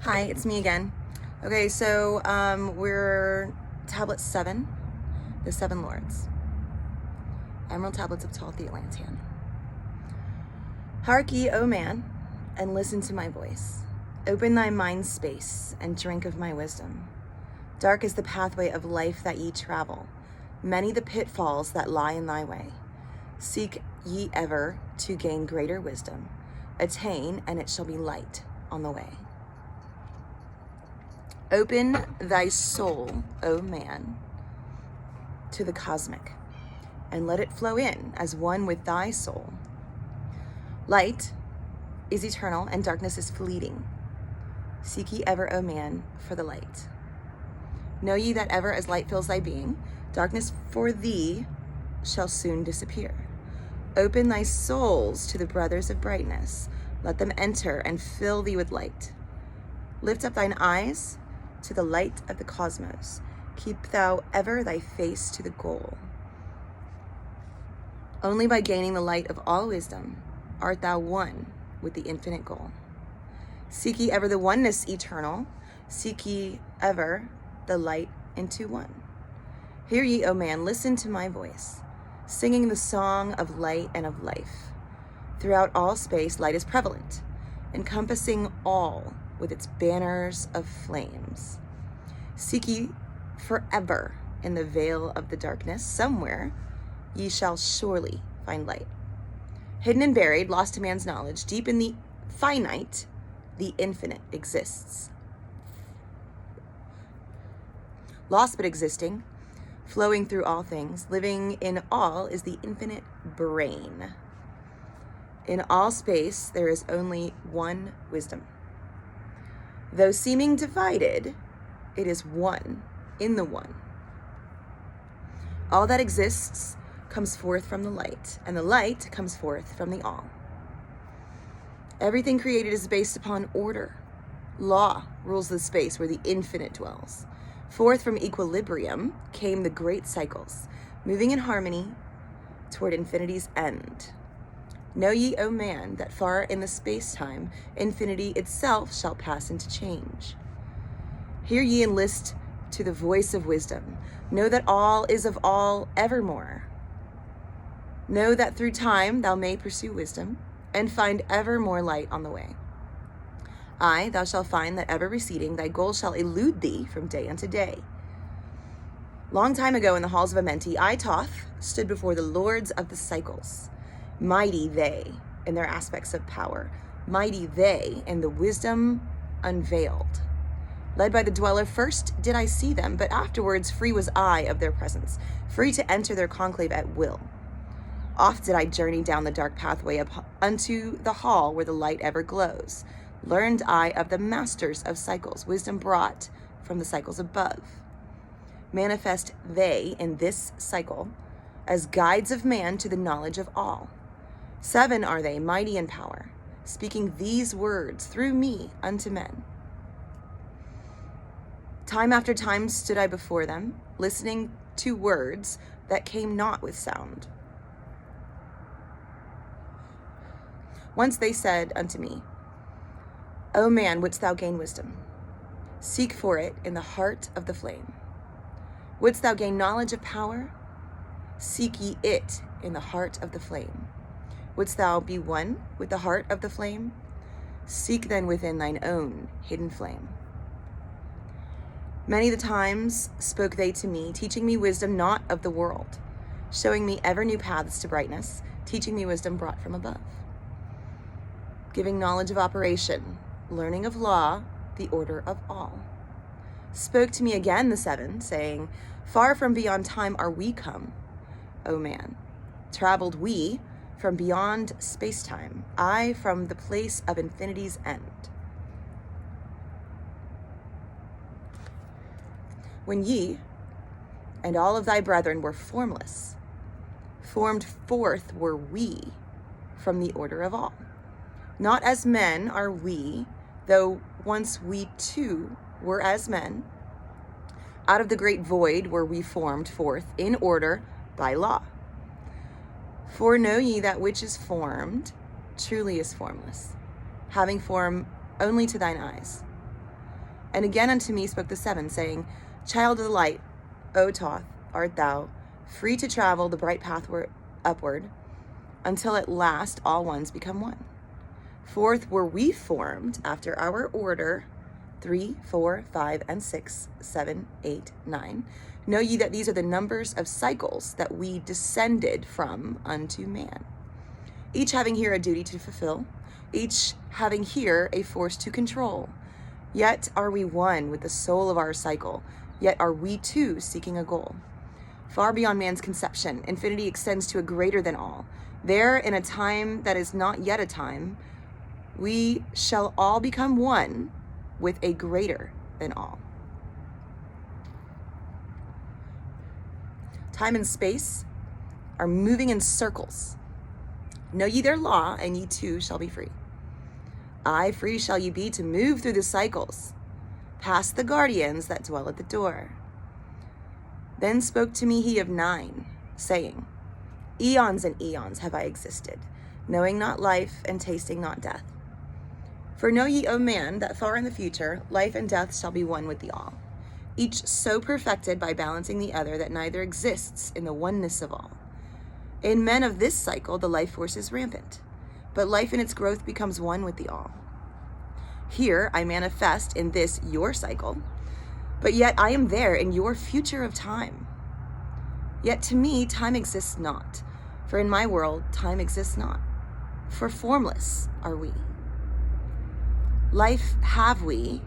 Hi, it's me again. Okay, so we're tablet 7, the 7 Lords. Emerald Tablets of Thoth the Atlantean. Hark ye, O man, and listen to my voice. Open thy mind's space and drink of my wisdom. Dark is the pathway of life that ye travel, many the pitfalls that lie in thy way. Seek ye ever to gain greater wisdom. Attain, and it shall be light on the way. Open thy soul, O man, to the cosmic, and let it flow in as one with thy soul. Light is eternal, and darkness is fleeting. Seek ye ever, O man, for the light. Know ye that ever as light fills thy being, darkness for thee shall soon disappear. Open thy souls to the brothers of brightness. Let them enter and fill thee with light. Lift up thine eyes to the light of the cosmos. Keep thou ever thy face to the goal. Only by gaining the light of all wisdom art thou one with the infinite goal. Seek ye ever the oneness eternal. Seek ye ever the light into one. Hear ye, O man, listen to my voice, singing the song of light and of life. Throughout all space, light is prevalent, encompassing all with its banners of flames. Seek ye forever in the veil of the darkness. Somewhere ye shall surely find light. Hidden and buried, lost to man's knowledge, deep in the finite, the infinite exists. Lost but existing, flowing through all things, living in all is the infinite brain. In all space, there is only one wisdom. Though seeming divided, it is one in the one. All that exists comes forth from the light, and the light comes forth from the all. Everything created is based upon order. Law rules the space where the infinite dwells. Forth from equilibrium came the great cycles, moving in harmony toward infinity's end. Know ye, O man, that far in the space-time, infinity itself shall pass into change. Hear ye and list to the voice of wisdom. Know that all is of all evermore. Know that through time thou may pursue wisdom and find ever more light on the way. Aye, thou shalt find that ever receding, thy goal shall elude thee from day unto day. Long time ago in the halls of Amenti, I, Thoth, stood before the lords of the cycles. Mighty they in their aspects of power, mighty they in the wisdom unveiled. Led by the dweller, first did I see them, but afterwards free was I of their presence, free to enter their conclave at will. Oft did I journey down the dark pathway up unto the hall where the light ever glows. Learned I of the masters of cycles, wisdom brought from the cycles above. Manifest they in this cycle as guides of man to the knowledge of all. 7 are they, mighty in power, speaking these words through me unto men. Time after time stood I before them, listening to words that came not with sound. Once they said unto me, O man, wouldst thou gain wisdom? Seek for it in the heart of the flame. Wouldst thou gain knowledge of power? Seek ye it in the heart of the flame. Wouldst thou be one with the heart of the flame? Seek then within thine own hidden flame. Many the times spoke they to me, teaching me wisdom not of the world, showing me ever new paths to brightness, teaching me wisdom brought from above. Giving knowledge of operation, learning of law, the order of all. Spoke to me again the 7, saying, far from beyond time are we come, O man. Traveled we from beyond space-time, I from the place of infinity's end. When ye and all of thy brethren were formless, formed forth were we from the order of all. Not as men are we, though once we too were as men. Out of the great void were we formed forth in order by law. For know ye that which is formed truly is formless, having form only to thine eyes. And again unto me spoke the seven, saying, Child of the light, O Thoth, art thou, free to travel the bright path upward, until at last all ones become one. Fourth were we formed after our order, 3, 4, 5, and 6, 7, 8, 9. Know ye that these are the numbers of cycles that we descended from unto man, each having here a duty to fulfill, each having here a force to control. Yet are we one with the soul of our cycle, yet are we too seeking a goal. Far beyond man's conception, infinity extends to a greater than all. There, in a time that is not yet a time, we shall all become one with a greater than all. Time and space are moving in circles. Know ye their law, and ye too shall be free. Aye, free shall ye be to move through the cycles, past the guardians that dwell at the door. Then spoke to me he of 9, saying, Eons and eons have I existed, knowing not life and tasting not death. For know ye, O man, that far in the future, life and death shall be one with the all, each so perfected by balancing the other that neither exists in the oneness of all. In men of this cycle, the life force is rampant, but life in its growth becomes one with the all. Here I manifest in this your cycle, but yet I am there in your future of time. Yet to me, time exists not, for in my world, time exists not, for formless are we. Life have we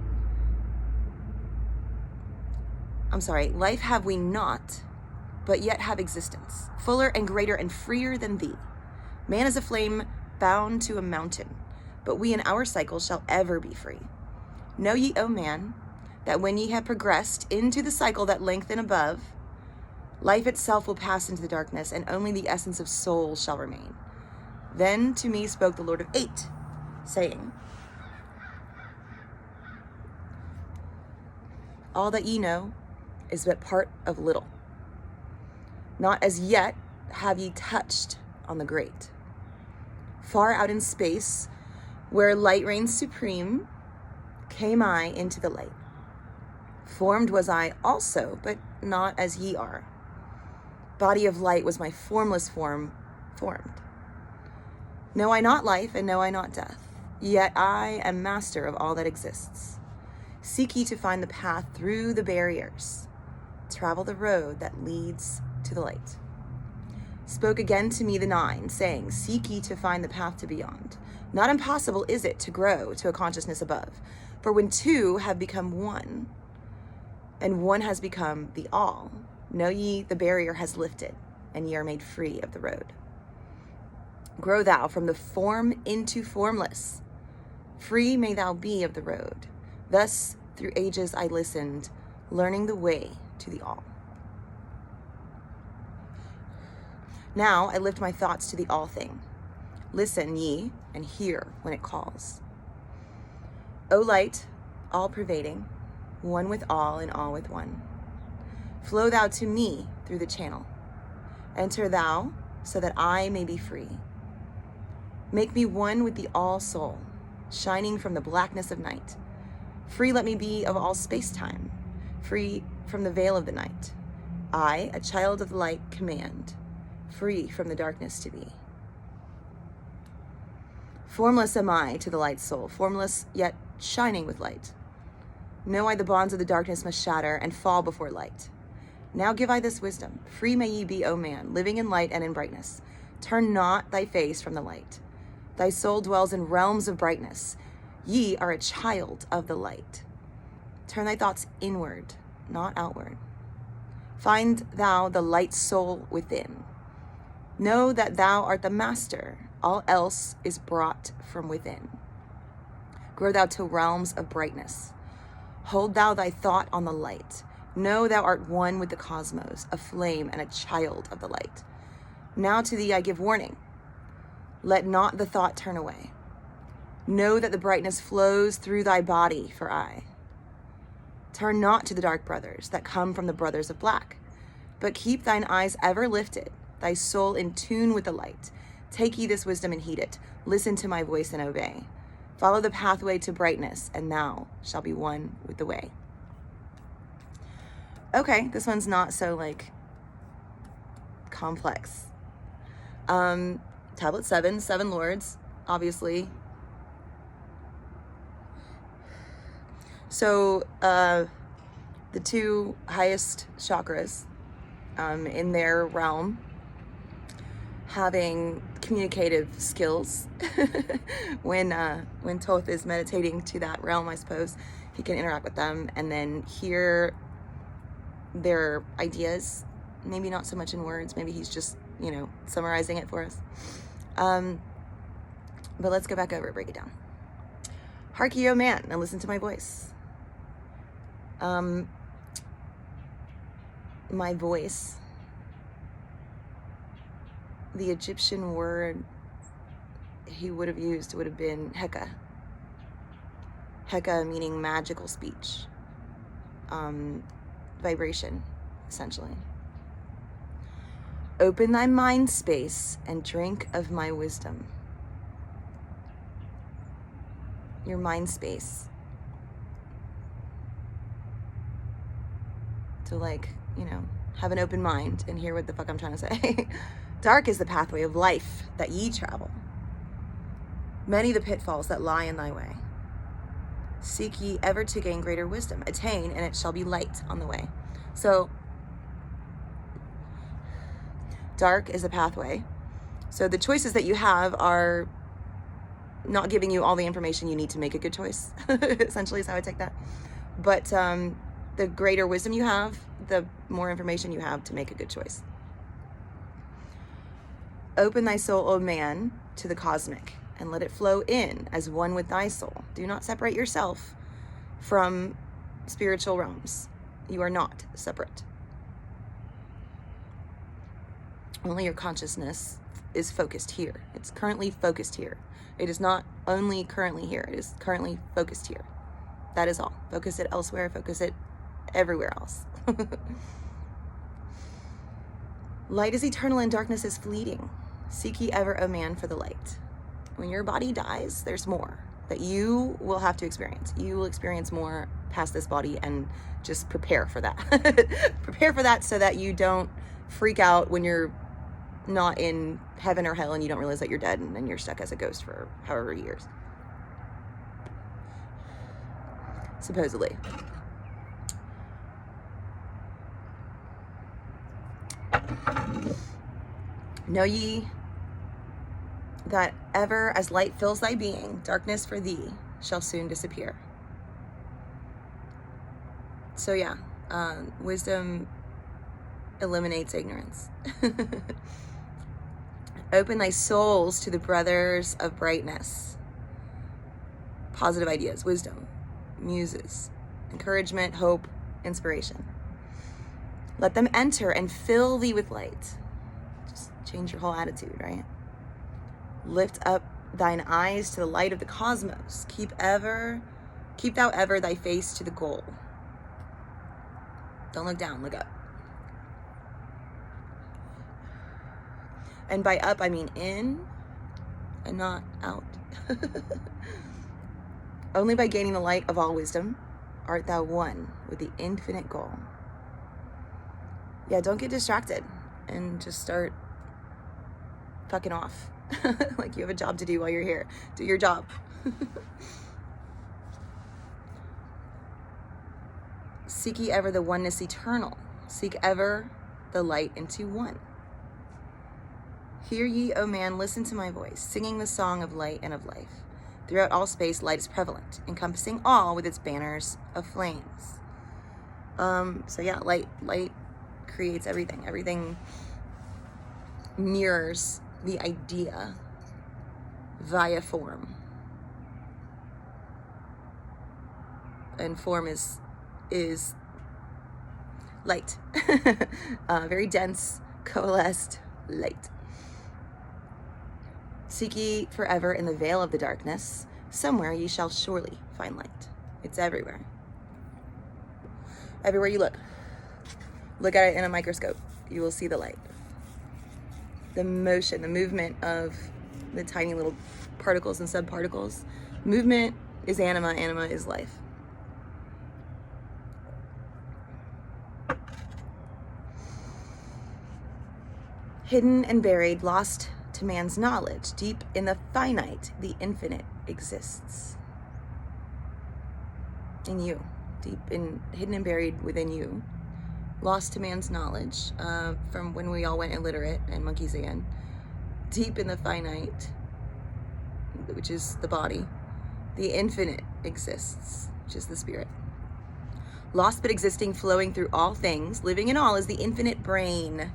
not, but yet have existence, fuller and greater and freer than thee. Man is a flame bound to a mountain, but we in our cycle shall ever be free. Know ye, O man, that when ye have progressed into the cycle that lengthen above, life itself will pass into the darkness, and only the essence of soul shall remain. Then to me spoke the Lord of 8, saying, All that ye know is but part of little. Not as yet have ye touched on the great. Far out in space, where light reigns supreme, came I into the light. Formed was I also, but not as ye are. Body of light was my formless form formed. Know I not life, and know I not death, yet I am master of all that exists. Seek ye to find the path through the barriers. Travel the road that leads to the light. Spoke again to me the 9, saying, Seek ye to find the path to beyond. Not impossible is it to grow to a consciousness above. For when two have become one, and one has become the all, know ye the barrier has lifted, and ye are made free of the road. Grow thou from the form into formless. Free may thou be of the road. Thus, through ages I listened, learning the way to the all. Now I lift my thoughts to the all thing. Listen, ye, and hear when it calls. O light, all-pervading, one with all and all with one. Flow thou to me through the channel. Enter thou, so that I may be free. Make me one with the all soul, shining from the blackness of night. Free let me be of all space-time, free from the veil of the night. I, a child of the light, command, free from the darkness to be. Formless am I to the light soul, formless yet shining with light. Know I the bonds of the darkness must shatter and fall before light. Now give I this wisdom. Free may ye be, O man, living in light and in brightness. Turn not thy face from the light. Thy soul dwells in realms of brightness. Ye are a child of the light. Turn thy thoughts inward, not outward. Find thou the light soul within. Know that thou art the master. All else is brought from within. Grow thou to realms of brightness. Hold thou thy thought on the light. Know thou art one with the cosmos, a flame and a child of the light. Now to thee I give warning. Let not the thought turn away. Know that the brightness flows through thy body for I. Turn not to the dark brothers that come from the brothers of black, but keep thine eyes ever lifted, thy soul in tune with the light. Take ye this wisdom and heed it. Listen to my voice and obey. Follow the pathway to brightness, and thou shall be one with the way. Okay, this one's not so like complex. Tablet 7, 7 lords, obviously. So the 2 highest chakras in their realm, having communicative skills. when Thoth is meditating to that realm, I suppose he can interact with them and then hear their ideas. Maybe not so much in words. Maybe he's just, summarizing it for us. But let's go back over it, break it down. Hark ye, O man, and listen to my voice. My voice, the Egyptian word he would have used would have been Heka. Heka meaning magical speech, vibration, essentially. Open thy mind space and drink of my wisdom. Your mind space. To have an open mind and hear what the fuck I'm trying to say. Dark is the pathway of life that ye travel. Many the pitfalls that lie in thy way. Seek ye ever to gain greater wisdom. Attain, and it shall be light on the way. So, dark is the pathway. So the choices that you have are not giving you all the information you need to make a good choice. Essentially is how I take that. But the greater wisdom you have, the more information you have to make a good choice. Open thy soul, O man, to the cosmic, and let it flow in as one with thy soul. Do not separate yourself from spiritual realms. You are not separate. Only your consciousness is focused here. It's currently focused here. It is not only currently here. It is currently focused here. That is all. Focus it elsewhere. Focus it everywhere else. Light is eternal and darkness is fleeting. Seek ye ever, O man, for the light. When your body dies, there's more that you will have to experience. You will experience more past this body, and just prepare for that. Prepare for that so that you don't freak out when you're not in heaven or hell and you don't realize that you're dead and then you're stuck as a ghost for however years. Supposedly. Know ye that ever as light fills thy being, darkness for thee shall soon disappear. So yeah, wisdom eliminates ignorance. Open thy souls to the brothers of brightness. Positive ideas, wisdom, muses, encouragement, hope, inspiration. Let them enter and fill thee with light. Just change your whole attitude, right? Lift up thine eyes to the light of the cosmos. Keep thou ever thy face to the goal. Don't look down, look up. And by up, I mean in and not out. Only by gaining the light of all wisdom art thou one with the infinite goal. Yeah, don't get distracted and just start fucking off. Like you have a job to do while you're here. Do your job. Seek ye ever the oneness eternal. Seek ever the light into one. Hear ye, O man, listen to my voice, singing the song of light and of life. Throughout all space, light is prevalent, encompassing all with its banners of flames. So yeah, light creates everything. Everything mirrors the idea via form. And form is light. Very dense, coalesced light. Seek ye forever in the veil of the darkness. Somewhere ye shall surely find light. It's everywhere. Everywhere you look. Look at it in a microscope. You will see the light. The motion, the movement of the tiny little particles and subparticles Movement is anima, anima is life. Hidden and buried, lost to man's knowledge, deep in the finite, the infinite exists. In you, hidden and buried within you, lost to man's knowledge, from when we all went illiterate and monkeys again. Deep in the finite, which is the body, the infinite exists, which is the spirit. Lost but existing, flowing through all things, living in all, is the infinite brain.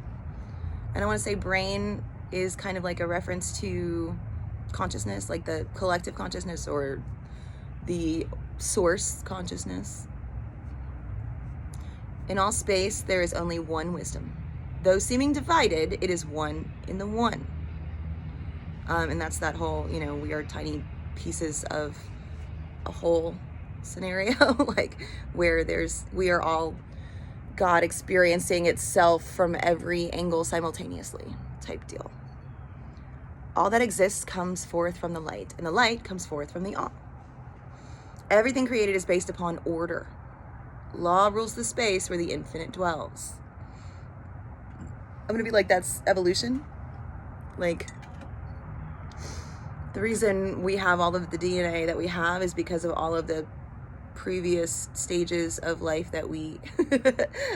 And I want to say brain is kind of like a reference to consciousness, like the collective consciousness or the source consciousness. In all space, there is only one wisdom. Though seeming divided, it is one in the one. And that's that whole, we are tiny pieces of a whole scenario, like where we are all God experiencing itself from every angle simultaneously type deal. All that exists comes forth from the light, and the light comes forth from the all. Everything created is based upon order. Law rules the space where the infinite dwells. I'm gonna be like, that's evolution. Like, the reason we have all of the DNA that we have is because of all of the previous stages of life that we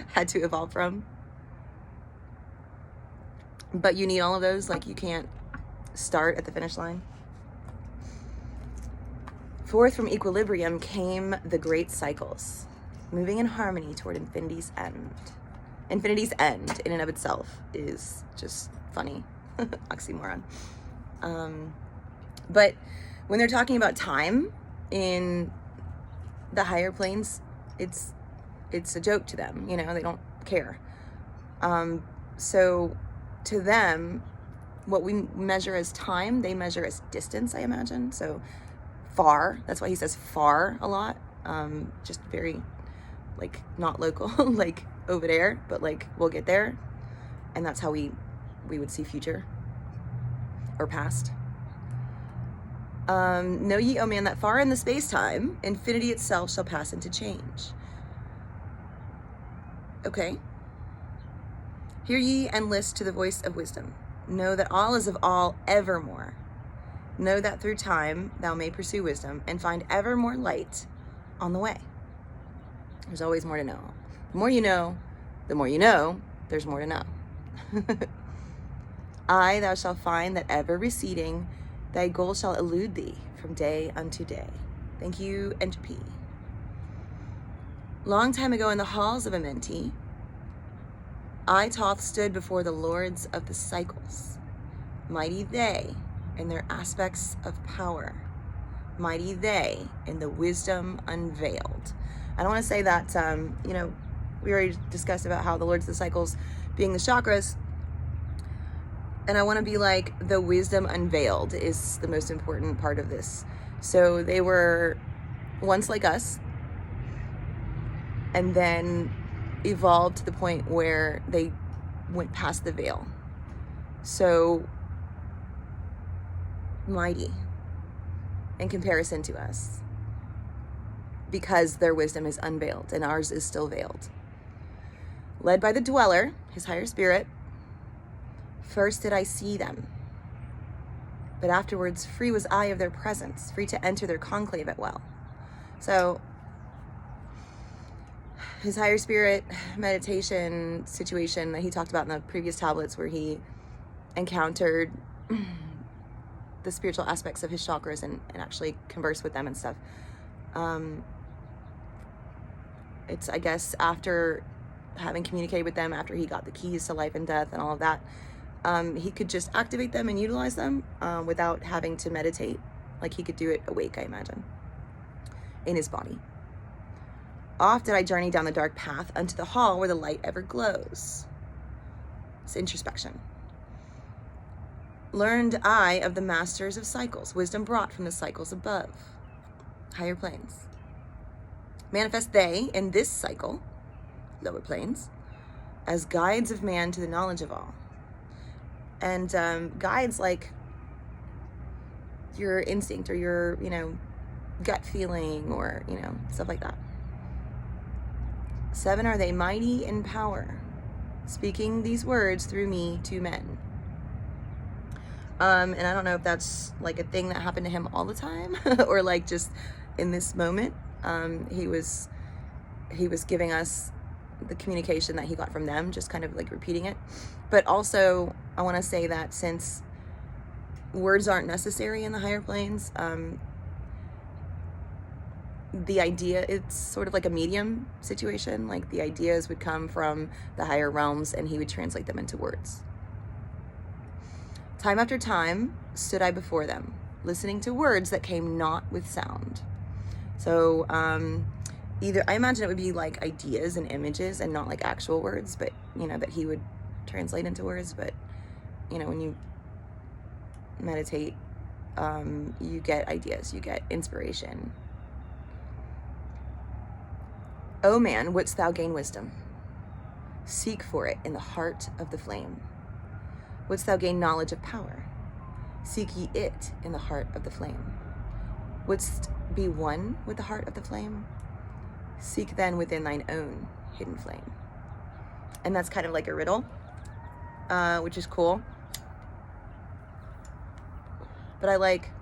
had to evolve from. But you need all of those. Like, you can't start at the finish line. Forth from equilibrium came the great cycles, moving in harmony toward infinity's end. Infinity's end in and of itself is just funny. Oxymoron. But when they're talking about time in the higher planes, it's a joke to them, they don't care. So to them, what we measure as time, they measure as distance, I imagine. So far, that's why he says far a lot. Just very, like, not local, like over there, but like we'll get there. And that's how we would see future or past. Know ye, O man, that far in the space-time, infinity itself shall pass into change. Okay. Hear ye and list to the voice of wisdom. Know that all is of all evermore. Know that through time thou may pursue wisdom and find ever more light on the way. There's always more to know. The more you know, there's more to know. Aye, thou shalt find that ever receding, thy goal shall elude thee from day unto day. Thank you, Entropy. Long time ago in the halls of Amenti, I, Thoth, stood before the lords of the cycles. Mighty they in their aspects of power. Mighty they in the wisdom unveiled. I don't want to say that, we already discussed about how the lords of the cycles being the chakras. And I want to be like, the wisdom unveiled is the most important part of this. So they were once like us, and then evolved to the point where they went past the veil. So mighty in comparison to us, because their wisdom is unveiled and ours is still veiled. Led by the dweller, his higher spirit, first did I see them, but afterwards free was I of their presence, free to enter their conclave at will. So his higher spirit meditation situation that he talked about in the previous tablets, where he encountered the spiritual aspects of his chakras and actually conversed with them and stuff. It's, I guess, after having communicated with them, after he got the keys to life and death and all of that, he could just activate them and utilize them without having to meditate. Like, he could do it awake, I imagine, in his body. Oft did I journey down the dark path unto the hall where the light ever glows. It's introspection. Learned I of the masters of cycles, wisdom brought from the cycles above, higher planes. Manifest they in this cycle, lower planes, as guides of man to the knowledge of all. And guides like your instinct or your, gut feeling or, stuff like that. 7, are they mighty in power, speaking these words through me to men? And I don't know if that's like a thing that happened to him all the time or like just in this moment. He was giving us the communication that he got from them, just kind of like repeating it. But also I want to say that since words aren't necessary in the higher planes, the idea, it's sort of like a medium situation. Like the ideas would come from the higher realms and he would translate them into words. Time after time stood I before them, listening to words that came not with sound. So either, I imagine it would be like ideas and images and not like actual words, but that he would translate into words. But when you meditate, you get ideas, you get inspiration. O man, wouldst thou gain wisdom? Seek for it in the heart of the flame. Wouldst thou gain knowledge of power? Seek ye it in the heart of the flame. Wouldst be one with the heart of the flame? Seek then within thine own hidden flame. And that's kind of like a riddle, which is cool. But I like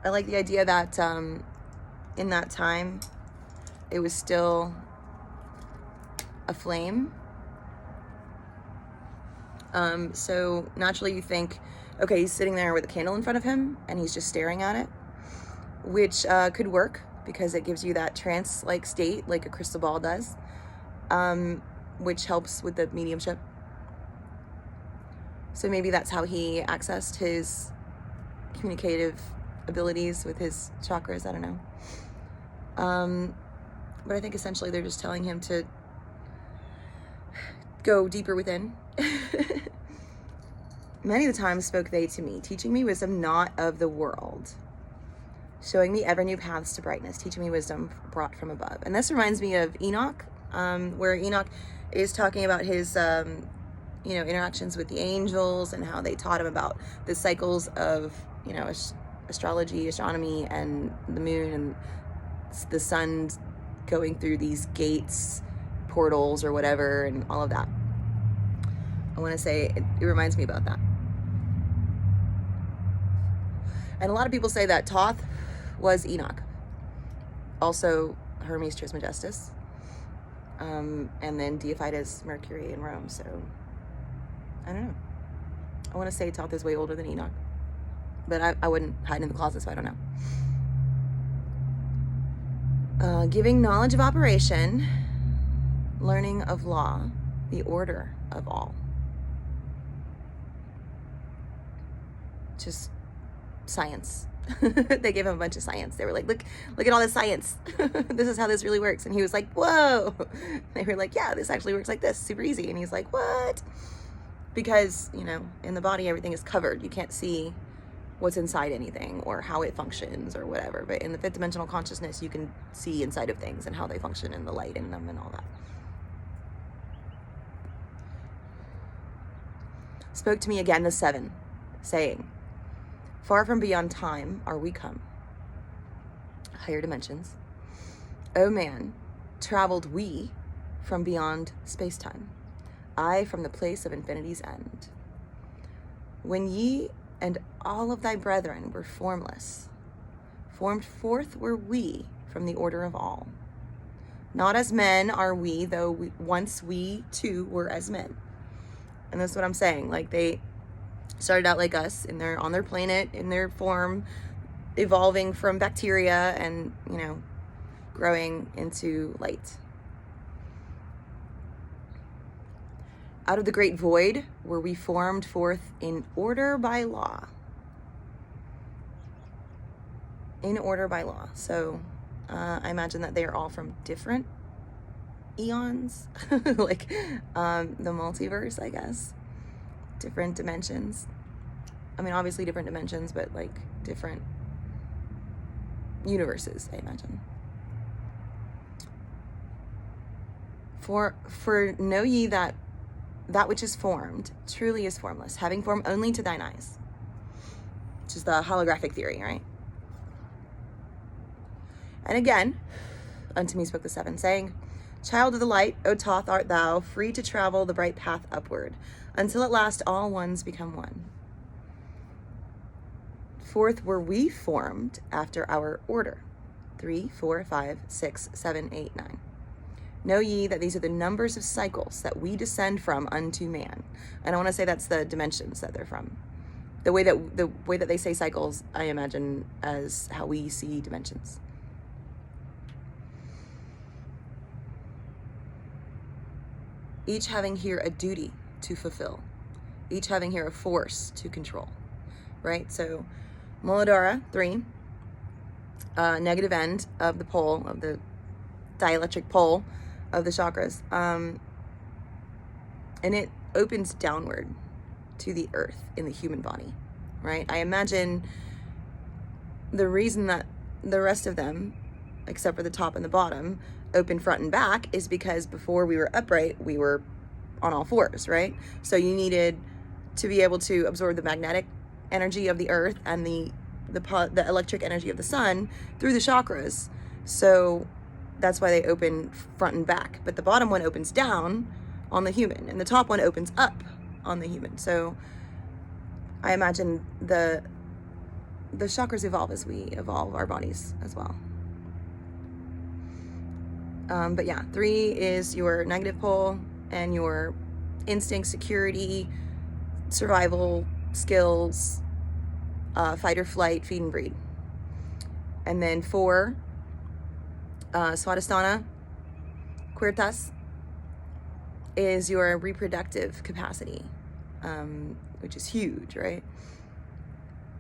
the idea that in that time, it was still a flame. So naturally you think, okay, he's sitting there with a candle in front of him and he's just staring at it, which could work because it gives you that trance-like state, like a crystal ball does, which helps with the mediumship. So maybe that's how he accessed his communicative abilities with his chakras. I don't know. But I think essentially they're just telling him to go deeper within. Many of the times spoke they to me, teaching me wisdom not of the world, showing me ever new paths to brightness, teaching me wisdom brought from above. And this reminds me of Enoch, where Enoch is talking about his interactions with the angels and how they taught him about the cycles of astrology, astronomy, and the moon and the sun going through these gates, portals, or whatever, and all of that. I want to say it reminds me about that. And a lot of people say that Thoth was Enoch, also Hermes Trismegistus, and then deified as Mercury in Rome. So I don't know. I want to say Thoth is way older than Enoch, but I wouldn't hide in the closet, so I don't know. Giving knowledge of operation, learning of law, the order of all. Just science. They gave him a bunch of science. They were like, look at all this science. This is how this really works. And he was like, whoa. They were like, yeah, this actually works like this, super easy. And he's like, what? Because, in the body, everything is covered. You can't see what's inside anything or how it functions or whatever. But in the fifth dimensional consciousness, you can see inside of things and how they function and the light in them and all that. Spoke to me again the 7, saying, far from beyond time are we come, higher dimensions. O man, traveled we from beyond space-time, I from the place of infinity's end. When ye and all of thy brethren were formless, formed forth were we from the order of all. Not as men are we, though once we too were as men. And that's what I'm saying. Like, they started out like us on their planet, in their form, evolving from bacteria and, growing into light. Out of the great void were we formed forth in order by law. In order by law. So I imagine that they are all from different eons, like the multiverse, I guess. Different dimensions. I mean, obviously different dimensions, but like different universes, I imagine. For know ye that which is formed truly is formless, having form only to thine eyes, which is the holographic theory, right? And again, unto me spoke the seven, saying, Child of the light, O Thoth, art thou, free to travel the bright path upward, until at last all ones become one. Fourth, were we formed after our order. 3, 4, 5, 6, 7, 8, 9. Know ye that these are the numbers of cycles that we descend from unto man. And I want to say that's the dimensions that they're from. The way that they say cycles, I imagine as how we see dimensions. Each having here a duty to fulfill. Each having here a force to control. Right? So Muladhara, 3, negative end of the pole, of the dielectric pole of the chakras. And it opens downward to the earth in the human body, right? I imagine the reason that the rest of them, except for the top and the bottom, open front and back is because before we were upright, we were on all fours, right? So you needed to be able to absorb the magnetic energy of the earth and the electric energy of the sun through the chakras. So that's why they open front and back. But the bottom one opens down on the human, and the top one opens up on the human. So I imagine the chakras evolve as we evolve our bodies as well. But yeah, 3 is your negative pole and your instinct, security, survival skills, fight or flight, feed and breed. And then 4, Swadhisthana, Quirtas, is your reproductive capacity, which is huge, right?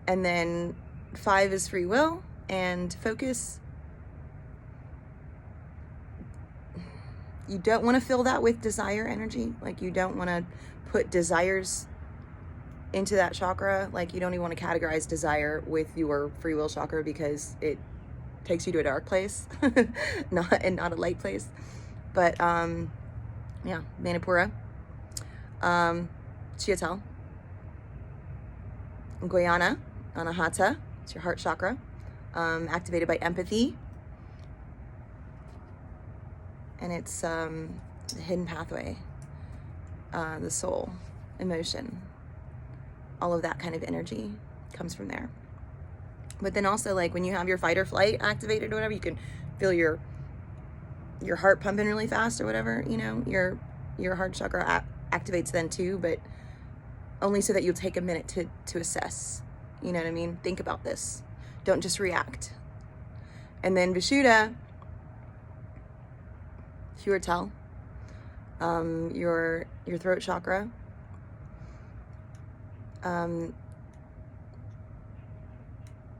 And then 5 is free will and focus. You don't want to fill that with desire energy. Like, you don't want to put desires into that chakra. Like, you don't even want to categorize desire with your free will chakra because it takes you to a dark place, not a light place. But yeah, Manipura, Chiatal, Guyana, Anahata, it's your heart chakra, activated by empathy, and it's the hidden pathway, the soul, emotion, all of that kind of energy comes from there. But then also, like, when you have your fight or flight activated or whatever, you can feel your heart pumping really fast or whatever, you know, your heart chakra activates then too, but only so that you'll take a minute to assess, you know what I mean? Think about this. Don't just react. And then Vishuddha, Huartal, your throat chakra,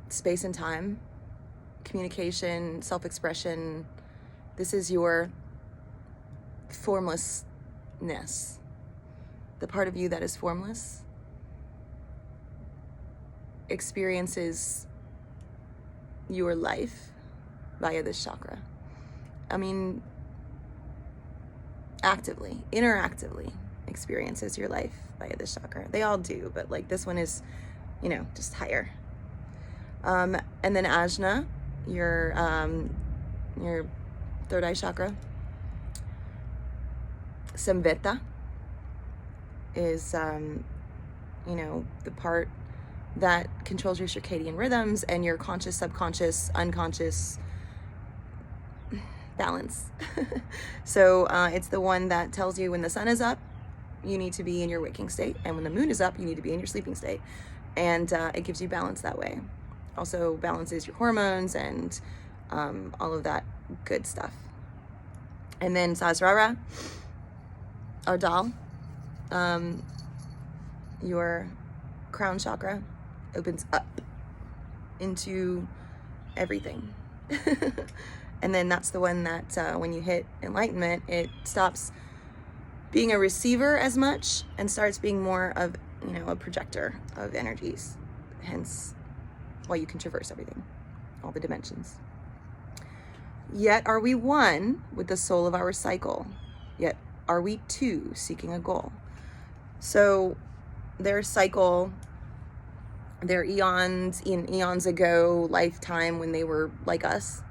space and time, communication, self-expression. This is your formlessness. The part of you that is formless experiences your life via this chakra. I mean, interactively experiences your life via this chakra. They all do, but like this one is, you know, just higher. And then Ajna, your third eye chakra. Samveta is, you know, the part that controls your circadian rhythms and your conscious, subconscious, unconscious balance. So it's the one that tells you when the sun is up, you need to be in your waking state, and when the moon is up, you need to be in your sleeping state. And it gives you balance that way. Also balances your hormones and all of that good stuff. And then Sahasrara, Ardal, your crown chakra opens up into everything. And then that's the one that when you hit enlightenment, it stops being a receiver as much and starts being more of, you know, a projector of energies. Hence why you can traverse everything, all the dimensions. Yet are we one with the soul of our cycle. Yet are we two seeking a goal. So their cycle, their eons ago lifetime when they were like us,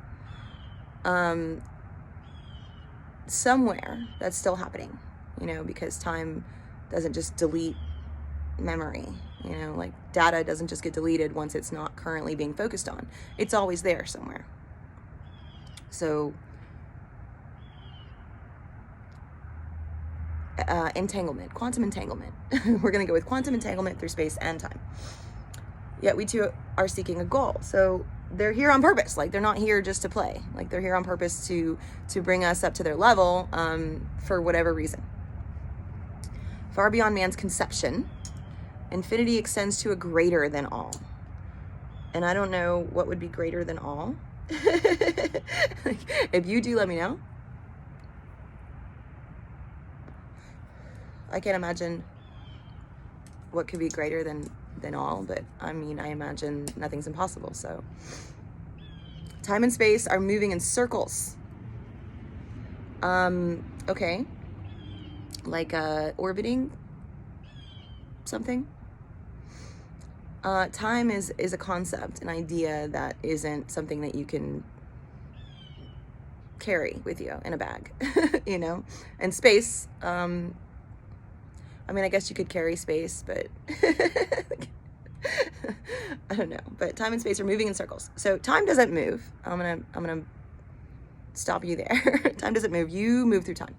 somewhere that's still happening, because time doesn't just delete memory, like data doesn't just get deleted once it's not currently being focused on. It's always there somewhere. So entanglement, quantum entanglement. We're going to go with quantum entanglement through space and time. Yet we too are seeking a goal. So they're here on purpose. Like, they're not here just to play. Like, they're here on purpose to bring us up to their level, for whatever reason. Far beyond man's conception, infinity extends to a greater than all. And I don't know what would be greater than all. If you do, let me know. I can't imagine what could be greater than all, but I imagine nothing's impossible. So time and space are moving in circles. Okay. Like orbiting something. Time is a concept, an idea that isn't something that you can carry with you in a bag, and space, I guess you could carry space, but I don't know. But time and space are moving in circles. So time doesn't move. I'm gonna stop you there. Time doesn't move. You move through time.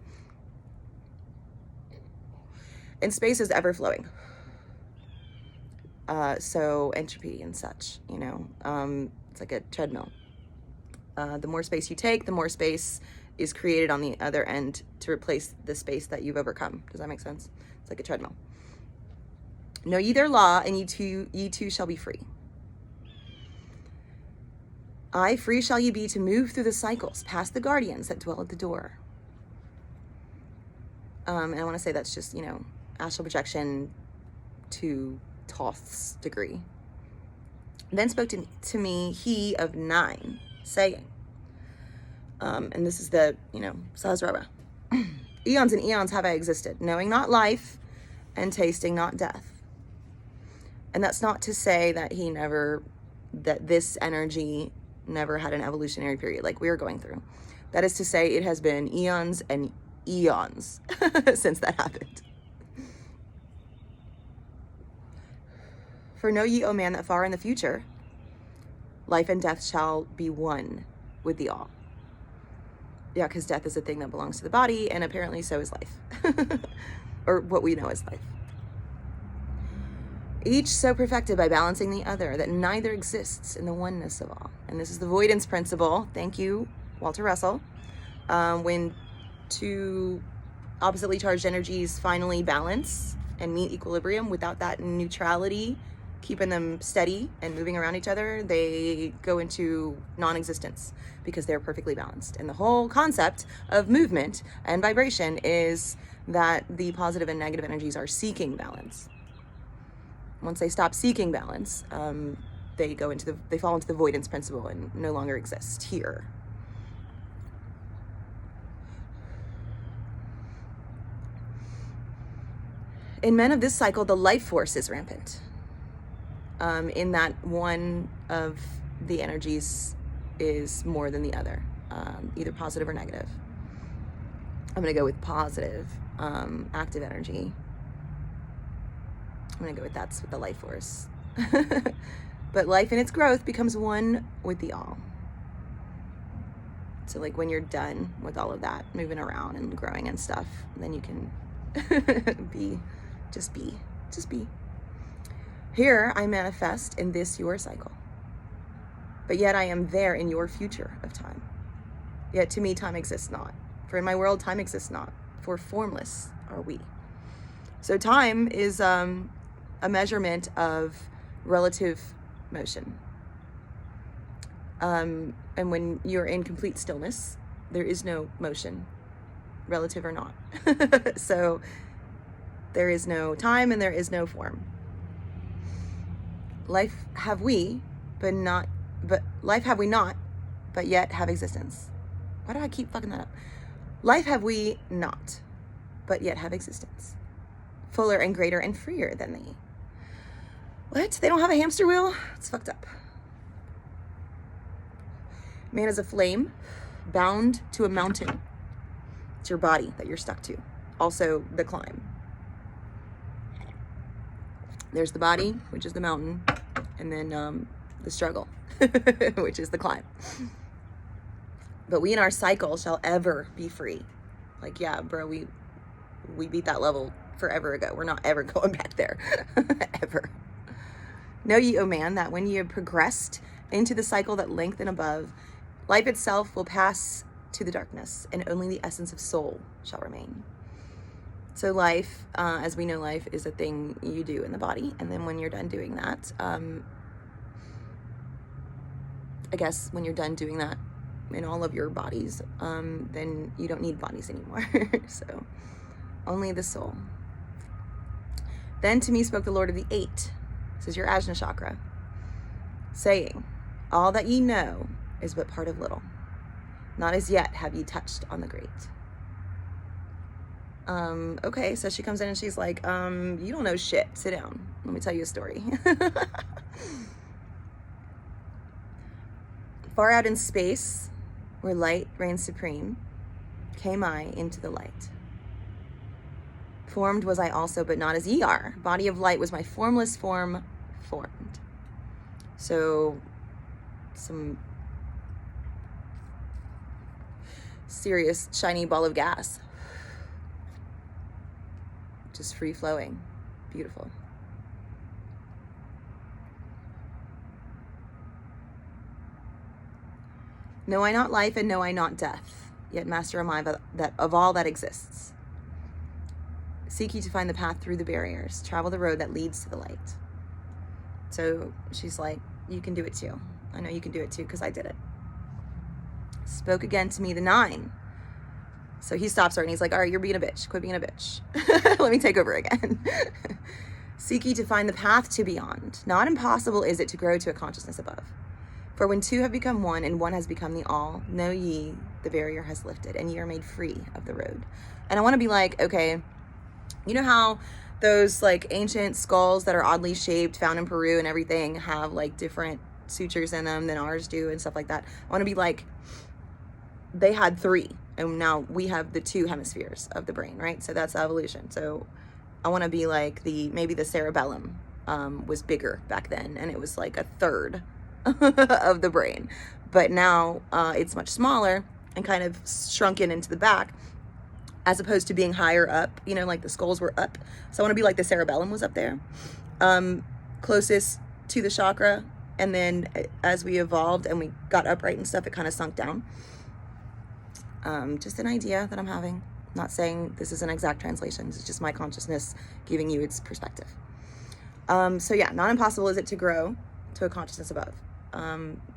And space is ever flowing. So entropy and such, it's like a treadmill. The more space you take, the more space is created on the other end to replace the space that you've overcome. Does that make sense? It's like a treadmill. Know ye their law, and ye too shall be free. Aye, free shall ye be to move through the cycles, past the guardians that dwell at the door. And I want to say that's just, astral projection to Thoth's degree. Then spoke to me he of 9, saying, and this is the, Sahasrara. Eons and eons have I existed, knowing not life and tasting not death. And that's not to say that that this energy never had an evolutionary period like we are going through. That is to say, it has been eons and eons since that happened. For know ye, O man, that far in the future, life and death shall be one with the all. Yeah, because death is a thing that belongs to the body, and apparently so is life. Or what we know as life. Each so perfected by balancing the other, that neither exists in the oneness of all. And this is the avoidance principle. Thank you, Walter Russell. When two oppositely charged energies finally balance and meet equilibrium without that neutrality keeping them steady and moving around each other, they go into non-existence because they're perfectly balanced. And the whole concept of movement and vibration is that the positive and negative energies are seeking balance. Once they stop seeking balance, they fall into the avoidance principle and no longer exist here. In men of this cycle, the life force is rampant. In that one of the energies is more than the other, either positive or negative. I'm going to go with positive, active energy. I'm going to go with that's with the life force. But life in its growth becomes one with the all. So like when you're done with all of that, moving around and growing and stuff, then you can just be. Here I manifest in this your cycle, but yet I am there in your future of time. Yet to me time exists not, for in my world time exists not, for formless are we. So time is a measurement of relative motion. And when you're in complete stillness, there is no motion, relative or not. So there is no time and there is no form. Life have we, but life have we not, but yet have existence. Why do I keep fucking that up? Life have we not, but yet have existence. Fuller and greater and freer than thee. What? They don't have a hamster wheel? It's fucked up. Man is a flame, bound to a mountain. It's your body that you're stuck to. Also the climb. There's the body, which is the mountain, and then the struggle, which is the climb. But we in our cycle shall ever be free. Like, yeah, bro, we beat that level forever ago. We're not ever going back there. Ever. Know ye, O man, that when ye have progressed into the cycle that lengthen above, life itself will pass to the darkness, and only the essence of soul shall remain. So life, as we know, life is a thing you do in the body. And then when you're done doing that, I guess when you're done doing that in all of your bodies, then you don't need bodies anymore. So only the soul. Then to me spoke the Lord of the Eight. This is your Ajna chakra, saying, all that ye know is but part of little. Not as yet have ye touched on the great. Okay, so she comes in and she's like, you don't know shit. Sit down. Let me tell you a story. Far out in space, where light reigns supreme, came I into the light. Formed was I also, but not as ye are. Body of light was my formless form formed. So, some serious shiny ball of gas. Just free flowing. Beautiful. Know I not life and know I not death, yet master am I that of all that exists. Seek ye to find the path through the barriers. Travel the road that leads to the light. So she's like, you can do it too. I know you can do it too because I did it. Spoke again to me the Nine. So he stops her and he's like, all right, you're being a bitch. Quit being a bitch. Let me take over again. Seek ye to find the path to beyond. Not impossible is it to grow to a consciousness above. For when two have become one and one has become the all, know ye the barrier has lifted and ye are made free of the road. And I want to be like, okay, you know how those like ancient skulls that are oddly shaped found in Peru and everything have like different sutures in them than ours do and stuff like that. I want to be like, they had three and now we have the two hemispheres of the brain, right? So that's evolution. So I want to be like maybe the cerebellum was bigger back then and it was like a third of the brain, but now it's much smaller and kind of shrunken into the back as opposed to being higher up, you know, like the skulls were up. So I want to be like the cerebellum was up there, closest to the chakra. And then as we evolved and we got upright and stuff, it kind of sunk down. Just an idea that I'm having. Not saying this is an exact translation. It's just my consciousness giving you its perspective. So yeah, not impossible is it to grow to a consciousness above,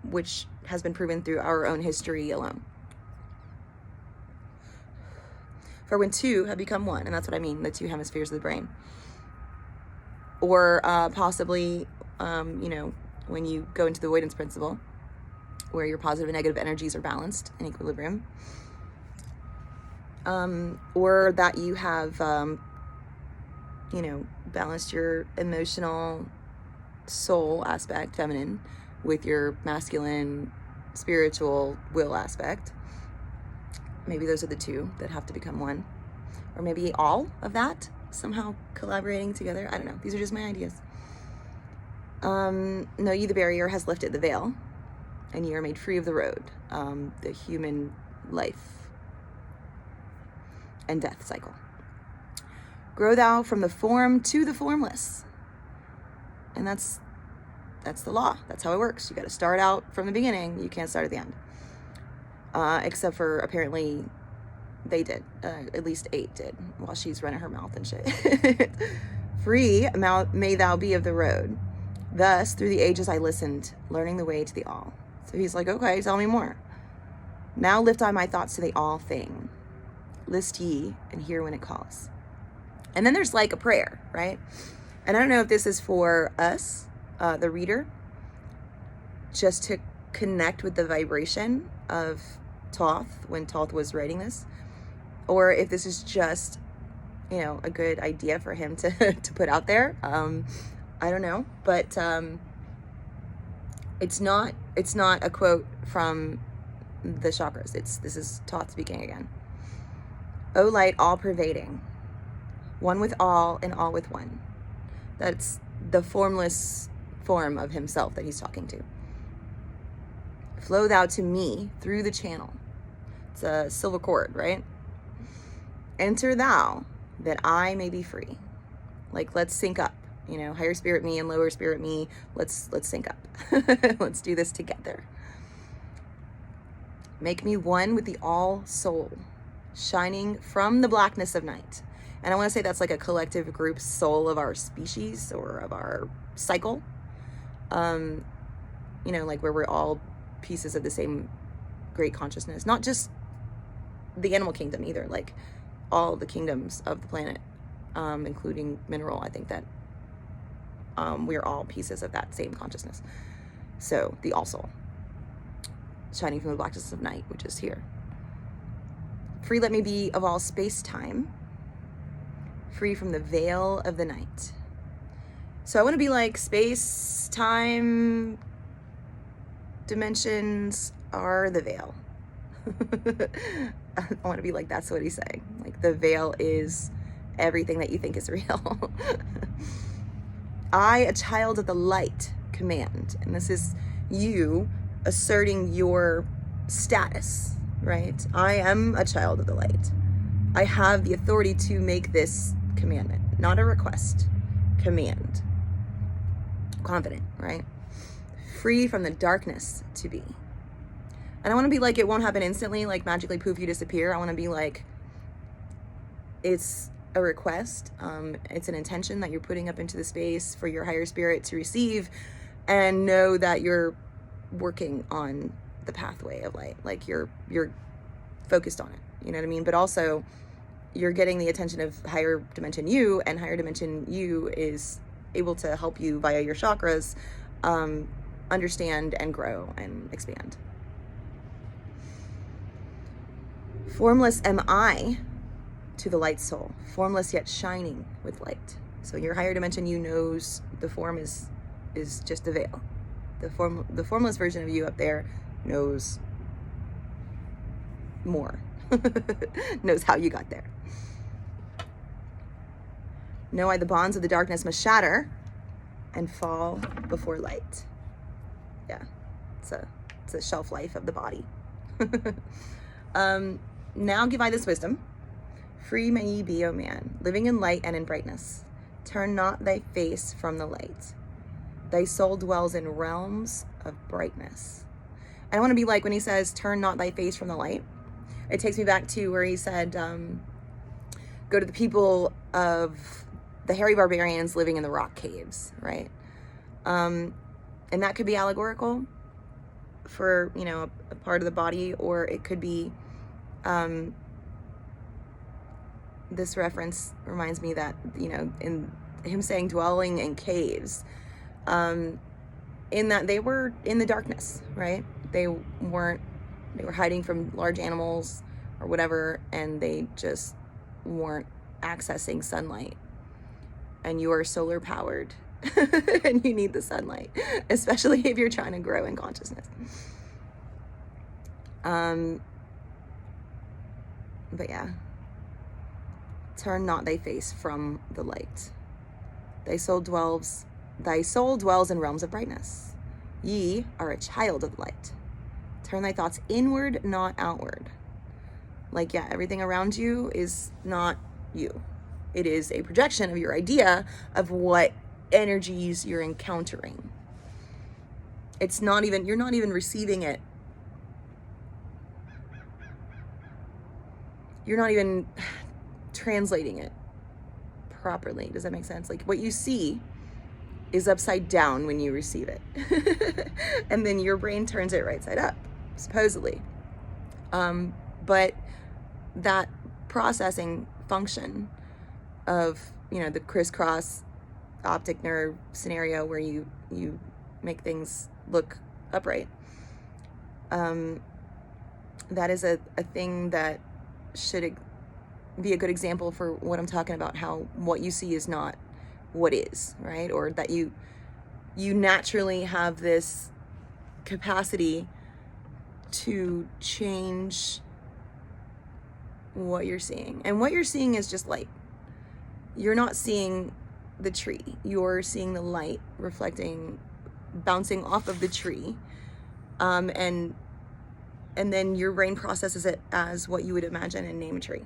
which has been proven through our own history alone. For when two have become one, and that's what I mean, the two hemispheres of the brain. Or possibly, you know, when you go into the avoidance principle, where your positive and negative energies are balanced in equilibrium. Or that you have, you know, balanced your emotional soul aspect, feminine, with your masculine, spiritual will aspect. Maybe those are the two that have to become one. Or maybe all of that somehow collaborating together. I don't know. These are just my ideas. Know ye the barrier has lifted the veil, and ye are made free of the road, the human life and death cycle. Grow thou from the form to the formless. And that's the law. That's how it works. You got to start out from the beginning. You can't start at the end. Except for apparently they did. At least 8 did while she's running her mouth and shit. Free may thou be of the road. Thus, through the ages I listened, learning the way to the all. So he's like, okay, tell me more. Now lift I my thoughts to the all thing. List ye and hear when it calls. And then there's like a prayer, right? And I don't know if this is for us, the reader, just to connect with the vibration of Thoth when Thoth was writing this, or if this is just, you know, a good idea for him to put out there. I don't know, but, it's not a quote from, you know, the Bible. It's the chakras. This is Thoth speaking again. O light, all pervading, one with all and all with one. That's the formless form of himself that he's talking to. Flow thou to me through the channel. It's a silver cord, right? Enter thou, that I may be free. Like, let's sync up, you know, higher spirit me and lower spirit me. Let's sync up. Let's do this together. Make me one with the all soul, shining from the blackness of night. And I want to say that's like a collective group soul of our species or of our cycle. You know, like where we're all pieces of the same great consciousness, not just the animal kingdom either, like all the kingdoms of the planet, including mineral. I think that we're all pieces of that same consciousness. So the all soul, shining from the blackness of night, which is here. Free let me be of all space-time, free from the veil of the night. So I want to be like space, time, dimensions are the veil. I want to be like, that's what he's saying. Like the veil is everything that you think is real. I, a child of the light, command. And this is you asserting your status, right? I am a child of the light. I have the authority to make this commandment, not a request, command. Confident, right? Free from the darkness to be. And I want to be like, it won't happen instantly, like magically poof, you disappear. I want to be like, it's a request. It's an intention that you're putting up into the space for your higher spirit to receive, and know that you're working on the pathway of light. Like you're focused on it. You know what I mean? But also you're getting the attention of higher dimension you, and higher dimension you is able to help you via your chakras understand and grow and expand. Formless am I to the light soul, formless yet shining with light. So your higher dimension you knows the form is just a veil. The formless version of you up there knows more, knows how you got there. Know I the bonds of the darkness must shatter and fall before light. Yeah, it's a shelf life of the body. Now give I this wisdom. Free may ye be, O man, living in light and in brightness. Turn not thy face from the light. Thy soul dwells in realms of brightness. And I want to be like when he says, turn not thy face from the light. It takes me back to where he said, go to the people of the hairy barbarians living in the rock caves, right? And that could be allegorical for, you know, a part of the body, or it could be, this reference reminds me that, you know, in him saying dwelling in caves, in that they were in the darkness, right? They were hiding from large animals or whatever, and they just weren't accessing sunlight. And you are solar powered and you need the sunlight, especially if you're trying to grow in consciousness. But yeah, turn not thy face from the light. Thy soul dwells in realms of brightness. Ye are a child of light. Turn thy thoughts inward, not outward. Like, yeah, everything around you is not you. It is a projection of your idea of what energies you're encountering. You're not even receiving it. You're not even translating it properly. Does that make sense? Like, what you see is upside down when you receive it. And then your brain turns it right side up, supposedly. But that processing function of, you know, the crisscross optic nerve scenario where you make things look upright, that is a thing that should be a good example for what I'm talking about, how what you see is not what is, right? Or that you naturally have this capacity to change what you're seeing. And what you're seeing is just light. You're not seeing the tree. You're seeing the light reflecting, bouncing off of the tree. And then your brain processes it as what you would imagine and name a tree.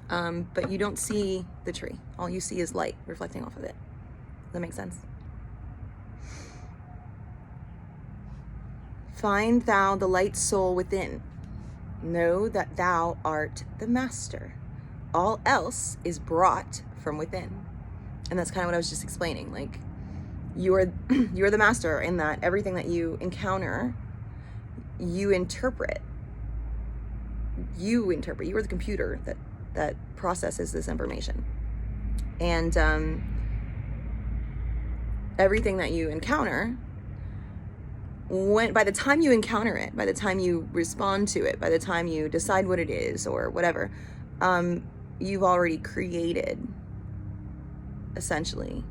But you don't see the tree. All you see is light reflecting off of it. Does that make sense? Find thou the light soul within. Know that thou art the master. All else is brought from within. And that's kind of what I was just explaining. Like, you're the master in that everything that you encounter, you interpret. You are the computer that processes this information. And everything that you encounter, by the time you encounter it, by the time you respond to it, by the time you decide what it is or whatever, you've already created, essentially,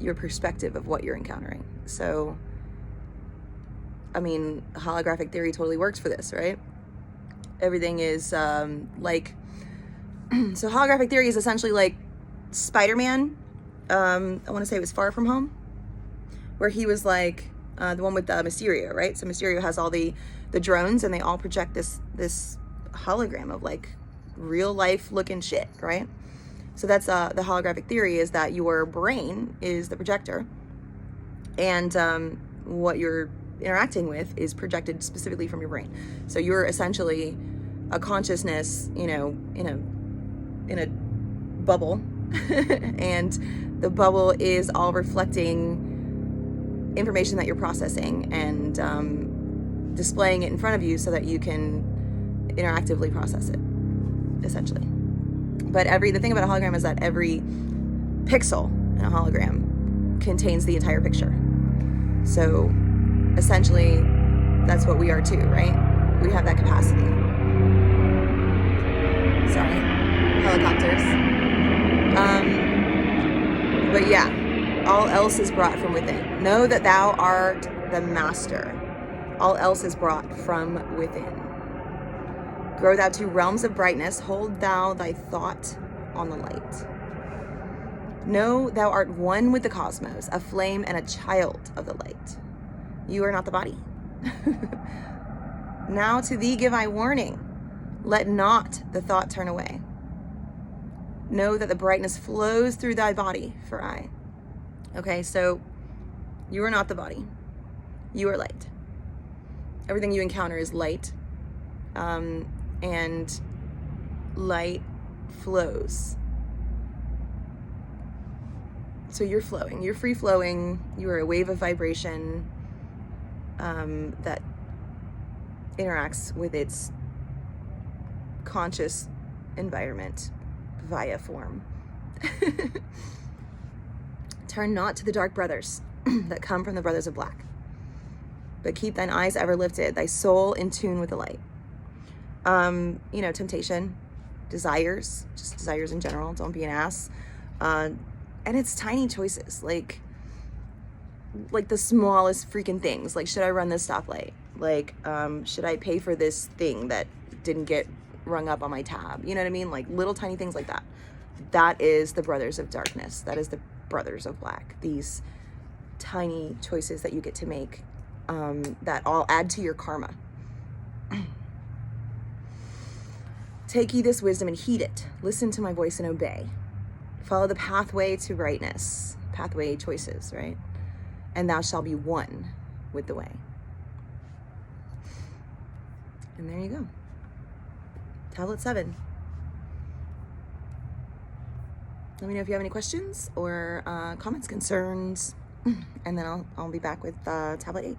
your perspective of what you're encountering. So, I mean, holographic theory totally works for this, right? Everything is like, so holographic theory is essentially like Spider-Man. I want to say it was Far From Home, where he was like, the one with Mysterio, right? So Mysterio has all the drones, and they all project this hologram of like real life looking shit, right? So that's the holographic theory, is that your brain is the projector, and what you're interacting with is projected specifically from your brain. So you're essentially a consciousness, in a bubble, and the bubble is all reflecting information that you're processing and displaying it in front of you so that you can interactively process it, essentially. But the thing about a hologram is that every pixel in a hologram contains the entire picture. So essentially, that's what we are too, right? We have that capacity. Sorry, helicopters. But yeah. All else is brought from within. Know that thou art the master. All else is brought from within. Grow thou to realms of brightness. Hold thou thy thought on the light. Know thou art one with the cosmos, a flame and a child of the light. You are not the body. Now to thee give I warning. Let not the thought turn away. Know that the brightness flows through thy body for I. Okay, so you are not the body. You are light. Everything you encounter is light. And light flows. So you're flowing. You're free flowing. You are a wave of vibration that interacts with its conscious environment via form. Turn not to the dark brothers that come from the brothers of black, but keep thine eyes ever lifted, thy soul in tune with the light. Temptation, desires, just desires in general. Don't be an ass. And it's tiny choices, like the smallest freaking things. Like, should I run this stoplight? Like, should I pay for this thing that didn't get rung up on my tab? You know what I mean? Like little tiny things like that. That is the brothers of darkness. That is the brothers of black. These tiny choices that you get to make, that all add to your karma. Take ye this wisdom and heed it. Listen to my voice and obey. Follow the pathway to brightness. Pathway choices, right? And thou shalt be one with the way. And there you go. Tablet 7. Let me know if you have any questions or comments, concerns, and then I'll be back with tablet 8.